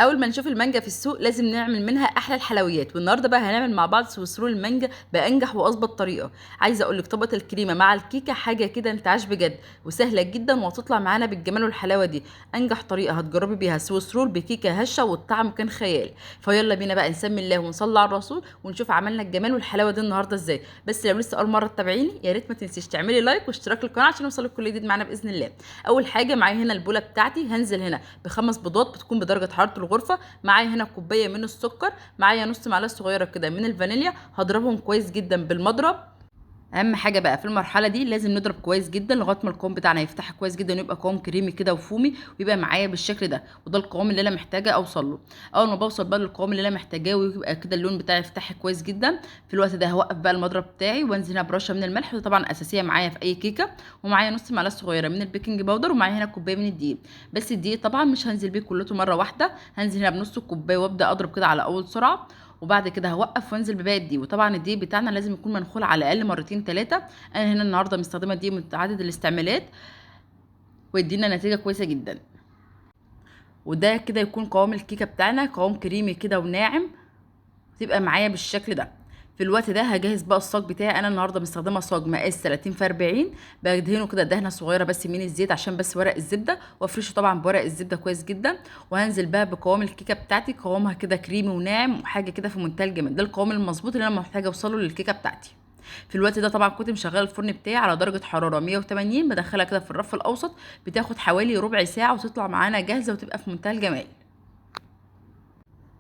اول ما نشوف المانجا في السوق لازم نعمل منها احلى الحلويات، والنهارده بقى هنعمل مع بعض سويس رول المانجا بانجح واظبط طريقه. عايزه اقول لك طبقه الكريمه مع الكيكه حاجه كده انتعاش بجد، وسهله جدا وهتطلع معانا بالجمال والحلاوه دي. انجح طريقه هتجربي بيها سويس رول بكيكه هشه والطعم كان خيال. فيلا بينا بقى نسمي الله ونصلي على الرسول ونشوف عملنا الجمال والحلاوه دي النهارده ازاي. بس لو لسه اول مره تتابعيني يا ريت ما تنسيش تعملي لايك واشتراك للقناه عشان يوصلك كل جديد معانا باذن الله. اول حاجه معايا هنا البوله بتاعتي، هنزل هنا بخمس بيضات بتكون بدرجه حراره الغرفه. معايا هنا كوبايه من السكر، معايا نص معلقه صغيره كده من الفانيليا، هضربهم كويس جدا بالمضرب. اهم حاجه بقى في المرحله دي لازم نضرب كويس جدا لغايه ما القوام بتاعنا يفتح كويس جدا ويبقى قوام كريمي كده وفومي ويبقى معايا بالشكل ده، وده القوام اللي انا محتاجه اوصل له. اول ما بوصل بقى للقوام اللي انا محتاجاه ويبقى كده اللون بتاعي يفتح كويس جدا، في الوقت ده هوقف بقى المضرب بتاعي وانزل هنا برشه من الملح، وده طبعا اساسيه معايا في اي كيكه. ومعايا نص معلقه صغيره من البيكنج باودر، ومعايا هنا كوبايه من الدقيق. بس الدقيق طبعا مش هنزل بيه كلته مره واحده، هنزل هنا بنص الكوبايه وابدا اضرب كده على اول سرعه، وبعد كده هوقف وانزل بباقي الدقيق. وطبعا الدقيق بتاعنا لازم يكون منخول على الاقل مرتين ثلاثه. انا هنا النهارده مستخدمه دقيق متعدد الاستعمالات ويدينا نتيجه كويسه جدا. وده كده يكون قوام الكيكه بتاعنا قوام كريمي كده وناعم، تبقى معايا بالشكل ده. في الوقت ده هجهز بقى الصاج بتاعي. انا النهارده مستخدمه صاج مقاس 30 في 40، بدهنه كده دهنه صغيره بس من الزيت عشان بس ورق الزبده، وافرشه طبعا بورق الزبده كويس جدا. وهنزل بقى بقوام الكيكه بتاعتي، قوامها كده كريمي وناعم وحاجه كده في منتهى الجمال. ده القوام المظبوط اللي انا محتاجه اوصله للكيكه بتاعتي. في الوقت ده طبعا كنت مشغله الفرن بتاعي على درجه حراره 180، بدخلها كده في الرف الاوسط، بتاخد حوالي ربع ساعه وتطلع معانا جاهزه وتبقى في منتهى الجمال.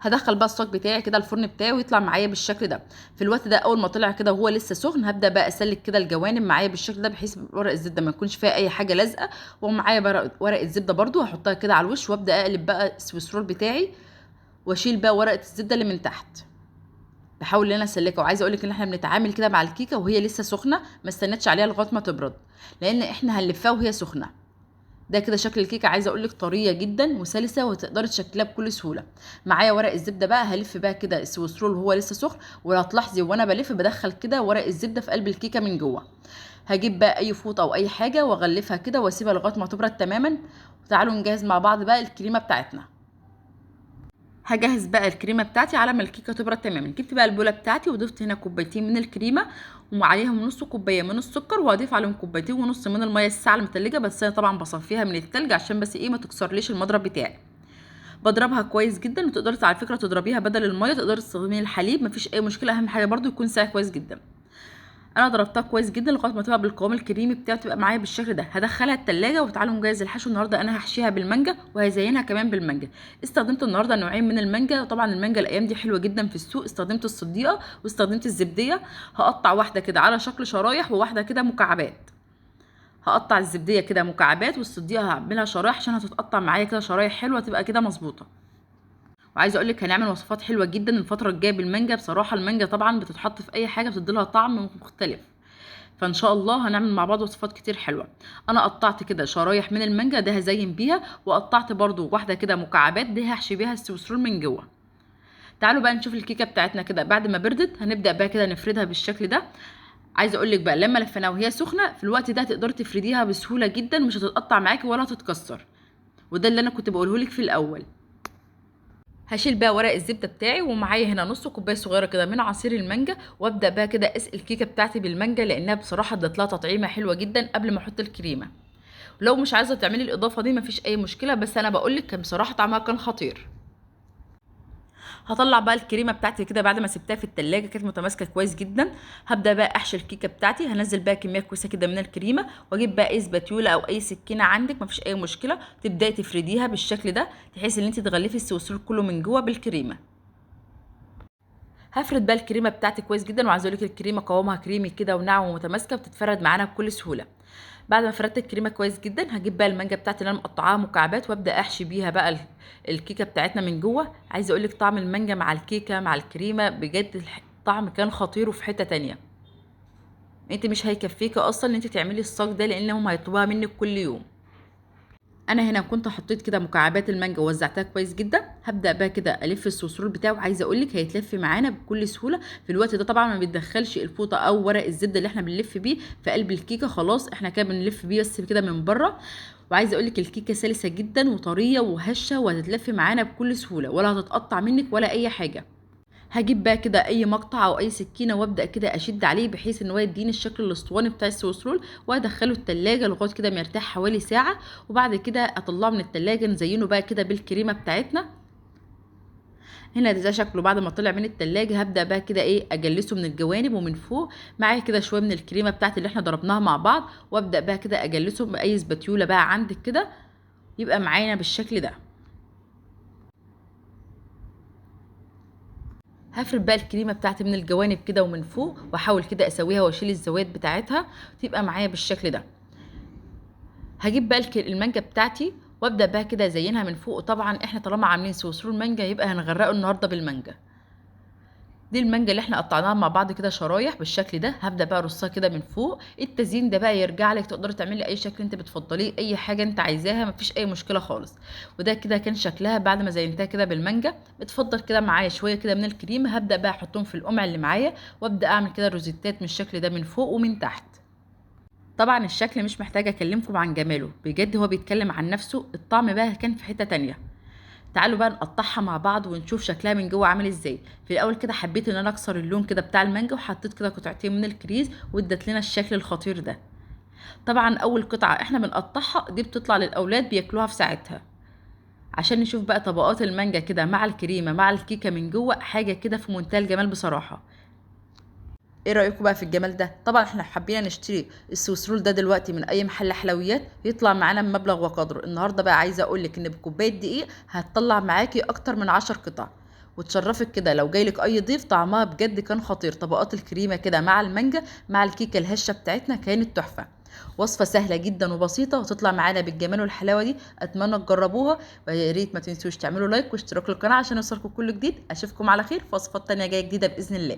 هدخل بقى الصاج بتاعي كده الفرن بتاعي ويطلع معايا بالشكل ده. في الوقت ده اول ما طلع كده وهو لسه سخن هبدا بقى اسلك كده الجوانب معايا بالشكل ده، بحيث ورق الزبده ما يكونش فيها اي حاجه لازقه. ومعايا ورق الزبده برده هحطها كده على الوش، وابدا اقلب بقى السويس رول بتاعي واشيل بقى ورقه الزبده اللي من تحت. بحاول ان انا اسلكها. وعايزه اقول لك ان احنا بنتعامل كده مع الكيكه وهي لسه سخنه، ما استنتش عليها لغايه ما تبرد، لان احنا هنلفها وهي سخنه. ده كده شكل الكيكه، عايزه اقول لك طريه جدا وسلسه وتقدري تشكلها بكل سهوله. معايا ورق الزبده بقى هلف بقى كده السويس رول وهو لسه سخن، ولو هتلاحظي وانا بلف بدخل كده ورق الزبده في قلب الكيكه من جوه. هجيب بقى اي فوطه او اي حاجه واغلفها كده واسيبها لغايه ما تبرد تماما. وتعالوا نجهز مع بعض بقى الكريمه بتاعتنا. هجهز بقى الكريمه بتاعتي على ما الكيكه تبرد تماما. جبت بقى البوله بتاعتي وضفت هنا كوبايتين من الكريمه وعليهم نص كوبايه من السكر، وهضيف عليهم كوبايتين ونص من الميه الساقعه المتلجه، بس انا طبعا بصفيها من التلج عشان بس ايه ما تكسرليش المضرب بتاعي. بضربها كويس جدا، وتقدري على فكره تضربيها بدل الميه، تقدري تستخدمي الحليب مفيش اي مشكله، اهم حاجه برده يكون ساقع كويس جدا. انا ضربتها كويس جدا لغايه ما تبقى بالقوام الكريمي بتاعه تبقى معايا بالشكل ده. هدخلها التلاجة. وتعالوا نجهز الحشو. النهارده انا هحشيها بالمانجا وهزينها كمان بالمانجا. استخدمت النهارده نوعين من المانجا، طبعا المانجا الايام دي حلوه جدا في السوق. استخدمت الصديقه واستخدمت الزبديه. هقطع واحده كده على شكل شرايح وواحده كده مكعبات. هقطع الزبديه كده مكعبات والصديقه هعملها شرايح عشان هتتقطع معايا كده شرايح حلوه تبقى كده مظبوطه. وعايزه اقول لك هنعمل وصفات حلوه جدا الفتره الجايه بالمانجا. بصراحه المانجا طبعا بتتحط في اي حاجه بتديلها طعم مختلف، فان شاء الله هنعمل مع بعض وصفات كتير حلوه. انا قطعت كده شرايح من المانجا ده هزين بيها، وقطعت برضو واحده كده مكعبات دي هحشي بيها السويس رول من جوه. تعالوا بقى نشوف الكيكه بتاعتنا كده بعد ما بردت. هنبدا بقى كده نفردها بالشكل ده. عايزه اقول لك بقى لما لفيناها وهي سخنه في الوقت ده تقدري تفرديها بسهوله جدا، مش هتتقطع معاكي ولا هتتكسر. وده اللي انا كنت بقوله لك في الاول. هشيل بقى ورق الزبده بتاعي، ومعايا هنا نص كوبايه صغيره كده من عصير المانجا، وابدا بقى كده اسقي الكيكه بتاعتي بالمانجا، لانها بصراحه ادت لها تطعيمه حلوه جدا قبل ما احط الكريمه. لو مش عايزه تعملي الاضافه دي مفيش اي مشكله، بس انا بقول لك كان بصراحه طعمها كان خطير. هطلع بقى الكريمه بتاعتي كده بعد ما سبتها في التلاجة كانت متماسكه كويس جدا. هبدا بقى احشي الكيكه بتاعتي. هنزل بقى كميه كويسه كده من الكريمه، واجيب بقى اي سباتيولا او اي سكينه عندك مفيش اي مشكله، تبداي تفرديها بالشكل ده بحيث ان انت تغلفي السوسول كله من جوه بالكريمه. هفرد بقى الكريمه بتاعتي كويس جدا، وعايزه اقول لك الكريمه قوامها كريمي كده وناعم ومتماسكه بتتفرد معانا بكل سهوله. بعد ما فردت الكريمه كويس جدا هجيب بقى المانجا بتاعتي اللي انا مقطعاها مكعبات، وابدا احشي بيها بقى الكيكه بتاعتنا من جوه. عايزه اقول لك طعم المانجا مع الكيكه مع الكريمه بجد الطعم كان خطير وفي حته تانية. انت مش هيكفيكي اصلا ان انت تعملي الصاج ده لانهم هيطلبوها منك كل يوم. انا هنا كنت حطيت كده مكعبات المانجا ووزعتها كويس جدا. هبدا بقى كده الف الصوصرول بتاعه، عايزه اقول لك هيتلف معانا بكل سهوله. في الوقت ده طبعا ما بتدخلش الفوطه او ورق الزبده اللي احنا بنلف بيه في قلب الكيكه، خلاص احنا كده بنلف بيه بس كده من بره. وعايزه اقول لك الكيكه سلسه جدا وطريه وهشه وهتتلف معانا بكل سهوله ولا هتتقطع منك ولا اي حاجه. هجيب بقى كده اي مقطع او اي سكينه وابدا كده اشد عليه بحيث ان هو يديني الشكل الاسطواني بتاع السويس رول، وادخله التلاجة لغايه كده ما يرتاح حوالي ساعه. وبعد كده اطلعه من التلاجة نزينه بقى كده بالكريمه بتاعتنا. هنا ده شكله بعد ما طلع من التلاجة. هبدا بقى كده ايه اجلسه من الجوانب ومن فوق معايا كده شويه من الكريمه بتاعت اللي احنا ضربناها مع بعض، وابدا بقى كده اجلسه باي سباتيوله بقى عندك كده يبقى معانا بالشكل ده. هفرد بقى الكريمه بتاعتي من الجوانب كده ومن فوق، واحاول كده اسويها واشيل الزوايد بتاعتها تبقى معايا بالشكل ده. هجيب بقى المانجا بتاعتي وابدا بقى كده ازينها من فوق. طبعا احنا طالما عاملين صوص مانجا يبقى هنغرقه النهارده بالمانجا. دي المانجا اللي احنا قطعناها مع بعض كده شرايح بالشكل ده. هبدا بقى ارصها كده من فوق. التزيين ده بقى يرجع لك، تقدري تعملي اي شكل انت بتفضليه، اي حاجه انت عايزاها مفيش اي مشكله خالص. وده كده كان شكلها بعد ما زينتها كده بالمانجا. بتفضل كده معايا شويه كده من الكريمه. هبدا بقى احطهم في القمع اللي معايا وابدا اعمل كده روزيتات من الشكل ده من فوق ومن تحت. طبعا الشكل مش محتاجه اكلمكم عن جماله، بجد هو بيتكلم عن نفسه. الطعم بقى كان في حته تانية. تعالوا بقى نقطعها مع بعض ونشوف شكلها من جوه عامل ازاي. في الاول كده حبيت ان انا اكسر اللون كده بتاع المانجا وحطيت كده قطعتين من الكريز وادت لنا الشكل الخطير ده. طبعا اول قطعه احنا بنقطعها دي بتطلع للاولاد بياكلوها في ساعتها. عشان نشوف بقى طبقات المانجا كده مع الكريمه مع الكيكه من جوه، حاجه كده في منتهى الجمال بصراحه. ايه رايكم بقى في الجمال ده؟ طبعا احنا حابين نشتري السويس رول ده دلوقتي من اي محل حلويات يطلع معانا بمبلغ وقدره. النهارده بقى عايزه اقول لك ان بكوبايه دقيق هتطلع معاكي اكتر من 10 قطع، وتشرفك كده لو جايلك اي ضيف. طعمها بجد كان خطير. طبقات الكريمه كده مع المانجا مع الكيكه الهشه بتاعتنا كانت تحفه. وصفه سهله جدا وبسيطه وتطلع معانا بالجمال والحلاوه دي. اتمنى تجربوها، ويا ريت ما تنسوش تعملوا لايك واشتراك للقناه عشان يوصلكم كل جديد. اشوفكم على خير في وصفات تانية جايه جديده باذن الله.